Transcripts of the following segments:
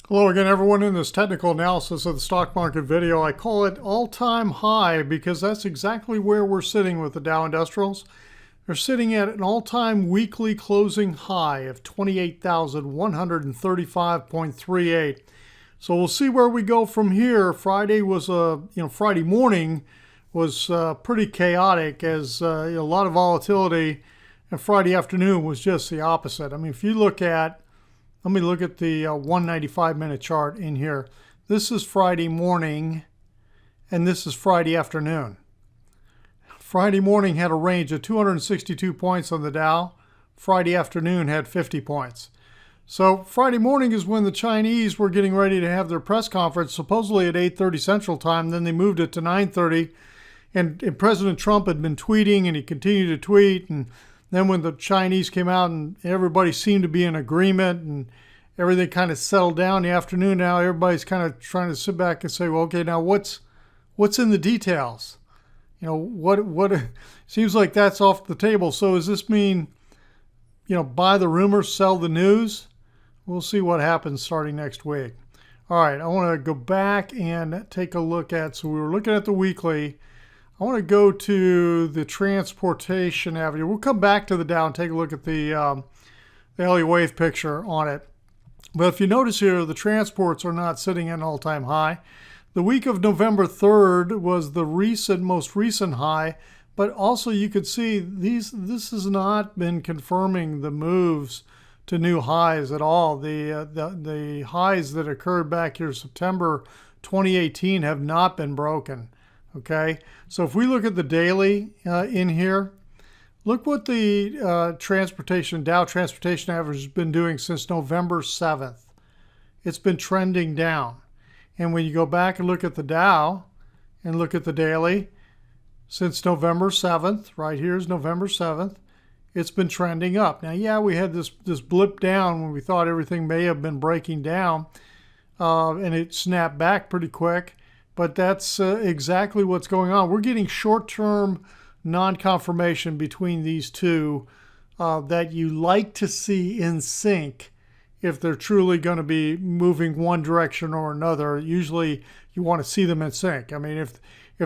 Hello again, everyone. In this technical analysis of the stock market video, I call it all-time high because that's exactly where we're sitting with the Dow Industrials. They're sitting at an all-time weekly closing high of 28,135.38. So we'll see where we go from here. Friday was Friday morning was pretty chaotic as a lot of volatility, and Friday afternoon was just the opposite. I mean, if you look at Let me look at the 195-minute chart in here. This is Friday morning, and this is Friday afternoon. Friday morning had a range of 262 points on the Dow. Friday afternoon had 50 points. So Friday morning is when the Chinese were getting ready to have their press conference, supposedly at 8:30 Central Time. Then they moved it to 9:30, and President Trump had been tweeting, and he continued to tweet, and then when the Chinese came out and everybody seemed to be in agreement and everything kind of settled down in the afternoon, now everybody's kind of trying to sit back and say, well, okay, now what's in the details? What seems like that's off the table. So does this mean, buy the rumors, sell the news? We'll see what happens starting next week. All right, I want to go back and take a look at, so we were looking at the weekly. I want to go to the transportation avenue. We'll come back to the Dow and take a look at the Elliott Wave picture on it. But if you notice here, the transports are not sitting at an all-time high. The week of November 3rd was the most recent high, but also you could see this has not been confirming the moves to new highs at all. The highs that occurred back here September 2018 have not been broken. Okay, so if we look at the daily in here, look what the Dow Transportation Average has been doing since November 7th. It's been trending down. And when you go back and look at the Dow and look at the daily, since November 7th, right here is November 7th, it's been trending up. Now, yeah, we had this blip down when we thought everything may have been breaking down, and it snapped back pretty quick. But that's exactly what's going on. We're getting short-term non-confirmation between these two that you like to see in sync if they're truly going to be moving one direction or another. Usually you want to see them in sync. I mean, if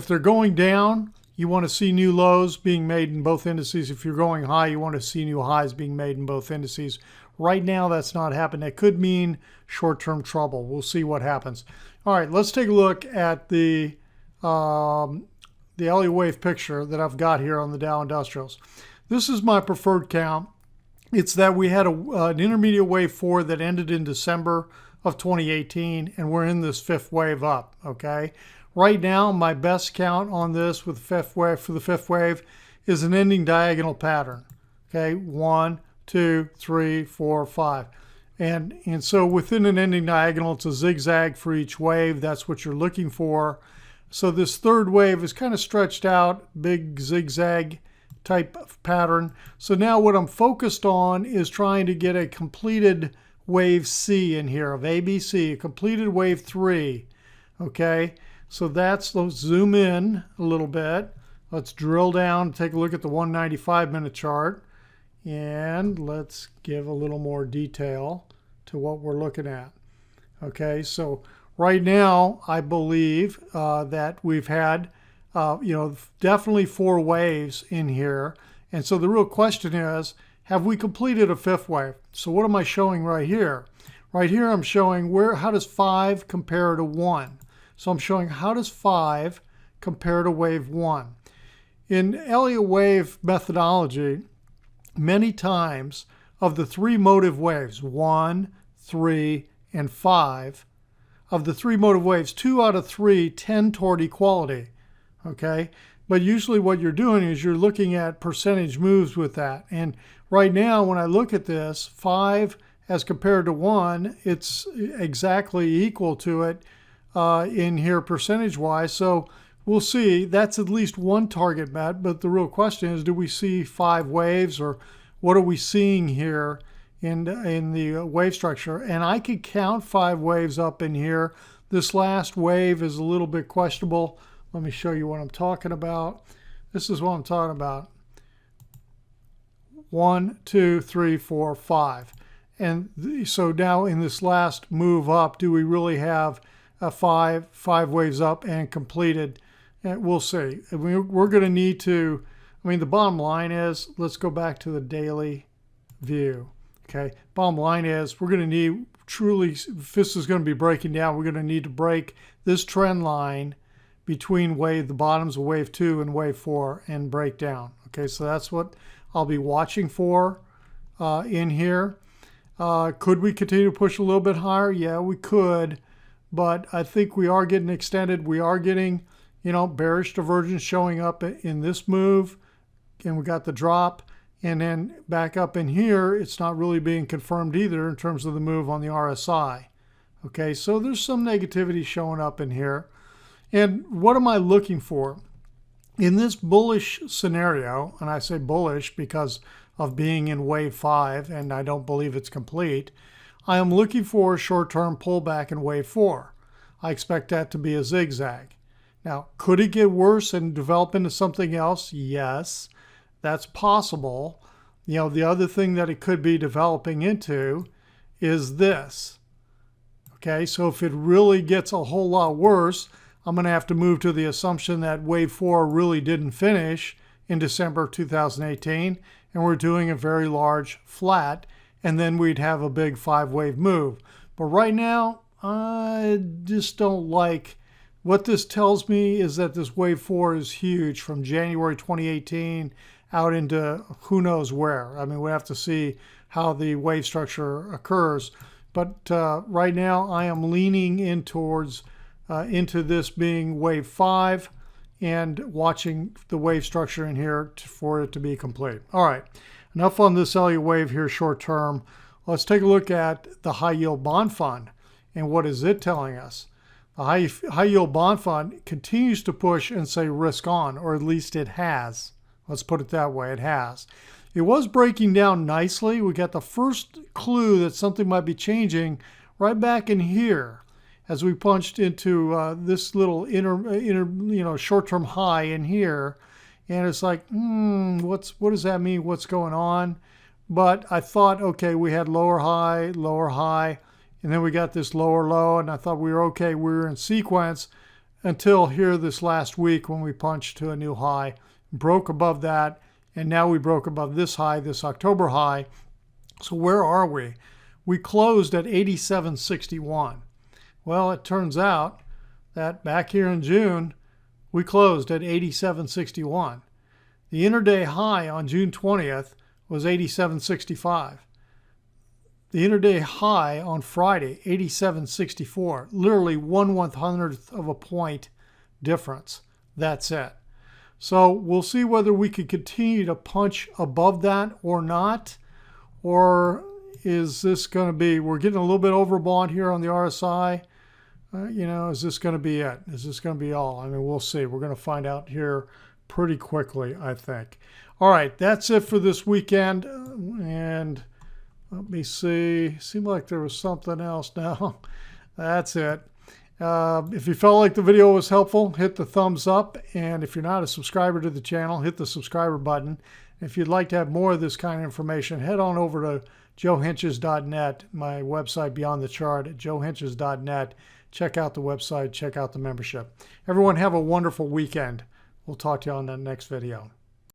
they're going down, you want to see new lows being made in both indices. If you're going high, you want to see new highs being made in both indices. Right now, that's not happening. It could mean short-term trouble. We'll see what happens. All right, let's take a look at the Elliott Wave picture that I've got here on the Dow Industrials. This is my preferred count. It's that we had an intermediate wave 4 that ended in December of 2018, and we're in this fifth wave up, okay? Right now, my best count on this with the fifth wave is an ending diagonal pattern, okay? 1, 2, 3, 4, 5. And so within an ending diagonal, it's a zigzag for each wave. That's what you're looking for. So this third wave is kind of stretched out, big zigzag type of pattern. So now what I'm focused on is trying to get a completed wave C in here of ABC, a completed wave 3. Okay, so let's zoom in a little bit. Let's drill down, take a look at the 195-minute chart. And let's give a little more detail to what we're looking at. Okay, so right now I believe that we've had definitely 4 waves in here, and so the real question is, have we completed a fifth wave? So what am I showing right here? Right here I'm showing how does 5 compare to 1? So I'm showing how does 5 compare to wave 1. In Elliott Wave methodology, many times of the 3 motive waves, 1, 3, and 5, of the 3 motive waves, 2 out of 3 tend toward equality, okay? But usually what you're doing is you're looking at percentage moves with that. And right now, when I look at this, 5 as compared to 1, it's exactly equal to it in here percentage-wise. So we'll see. That's at least one target met, but the real question is, do we see 5 waves, or what are we seeing here in the wave structure? And I could count 5 waves up in here. This last wave is a little bit questionable. Let me show you what I'm talking about. This is what I'm talking about. 1, 2, 3, 4, 5. And so now in this last move up, do we really have a five waves up and completed? And we'll see. We're going to need to, the bottom line is, let's go back to the daily view. Okay, bottom line is we're going to need truly, if this is going to be breaking down, we're going to need to break this trend line between the bottoms of wave 2 and wave 4 and break down. Okay, so that's what I'll be watching for in here. Could we continue to push a little bit higher? Yeah, we could, but I think we are getting extended. We are getting, bearish divergence showing up in this move, and we got the drop, and then back up in here, it's not really being confirmed either in terms of the move on the RSI. Okay, so there's some negativity showing up in here. And what am I looking for? In this bullish scenario, and I say bullish because of being in wave 5 and I don't believe it's complete, I am looking for a short-term pullback in wave 4. I expect that to be a zigzag. Now, could it get worse and develop into something else? Yes, that's possible. The other thing that it could be developing into is this. Okay, so if it really gets a whole lot worse, I'm going to have to move to the assumption that wave 4 really didn't finish in December of 2018, and we're doing a very large flat, and then we'd have a big 5-wave move. But right now, I just don't like. What this tells me is that this wave 4 is huge from January 2018 out into who knows where. We have to see how the wave structure occurs. But right now, I am leaning in towards into this being wave 5 and watching the wave structure in here for it to be complete. All right, enough on this Elliott wave here short term. Let's take a look at the high yield bond fund and what is it telling us. The high yield bond fund continues to push and say risk on, or at least it has. Let's put it that way, it has. It was breaking down nicely. We got the first clue that something might be changing right back in here as we punched into this little short-term high in here. And it's like, what does that mean? What's going on? But I thought, okay, we had lower high, and then we got this lower low, and I thought we were okay. We were in sequence until here this last week when we punched to a new high, broke above that, and now we broke above this high, this October high. So where are we? We closed at 87.61. Well, it turns out that back here in June, we closed at 87.61. The intraday high on June 20th was 87.65. The intraday high on Friday, 87.64. Literally 1/100th of a point difference. That's it. So we'll see whether we can continue to punch above that or not. Or is this going to be, we're getting a little bit overbought here on the RSI. Is this going to be it? Is this going to be all? We'll see. We're going to find out here pretty quickly, I think. All right, that's it for this weekend. And let me see. Seemed like there was something else now. That's it. If you felt like the video was helpful, hit the thumbs up. And if you're not a subscriber to the channel, hit the subscriber button. If you'd like to have more of this kind of information, head on over to joehenches.net, my website Beyond the Chart at joehenches.net. Check out the website, check out the membership. Everyone have a wonderful weekend. We'll talk to you on the next video.